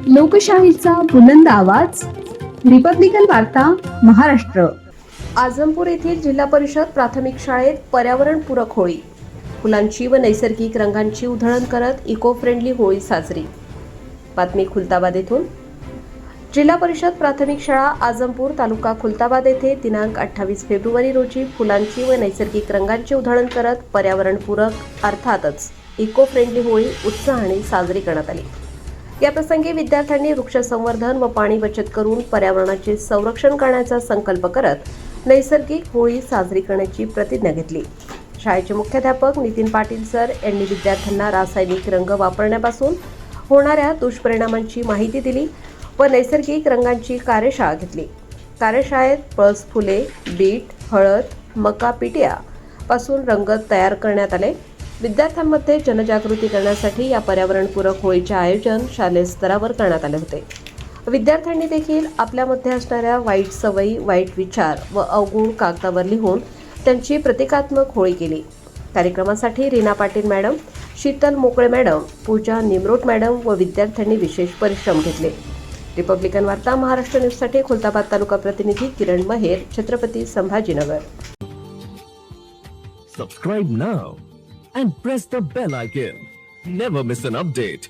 लोकशाहीचा बुलंद आवाज, रिपब्लिकन वार्ता महाराष्ट्र। आजमपूर येथील जिल्हा परिषद प्राथमिक शाळेत पर्यावरणपूरक होळी, फुलांची व नैसर्गिक रंगांची उधळण करत इको फ्रेंडली होळी साजरी। बातमी खुलताबाद येथून। जिल्हा परिषद प्राथमिक शाळा आजमपूर तालुका खुलताबाद येथे दिनांक 28 फेब्रुवारी रोजी फुलांची व नैसर्गिक रंगांची उधळण करत पर्यावरणपूरक अर्थातच इको फ्रेंडली होळी उत्साहाने साजरी करण्यात आली। याप्रसंगी विद्यार्थ्यांनी वृक्ष संवर्धन व पाणी बचत करून पर्यावरणाचे संरक्षण करण्याचा संकल्प करत नैसर्गिक होळी साजरी करण्याची प्रतिज्ञा घेतली। शाळेचे मुख्याध्यापक नितीन पाटील सर यांनी विद्यार्थ्यांना रासायनिक रंग वापरण्यापासून होणाऱ्या दुष्परिणामांची माहिती दिली व नैसर्गिक रंगांची कार्यशाळा घेतली। कार्यशाळेत पळस फुले, बीट, हळद, मका पिटिया पासून रंग तयार करण्यात आले। विद्यार्थ्यांमध्ये जनजागृती करण्यासाठी या पर्यावरणपूरक होळीचे आयोजन शालेय स्तरावर करण्यात आले होते। विद्यार्थ्यांनी देखील आपल्यामध्ये असणाऱ्या वाईट सवयी, वाईट विचार व अवगुण कागदावर लिहून त्यांची प्रतिकात्मक होळी केली। कार्यक्रमासाठी रीना पाटील मॅडम, शीतल मोकळे मॅडम, पूजा निमरोट मॅडम व विद्यार्थ्यांनी विशेष परिश्रम घेतले। रिपब्लिकन वार्ता महाराष्ट्र न्यूजसाठी खुलताबाद तालुका प्रतिनिधी किरण महेर, Chhatrapati Sambhajinagar. Subscribe now and press the bell icon. Never miss an update.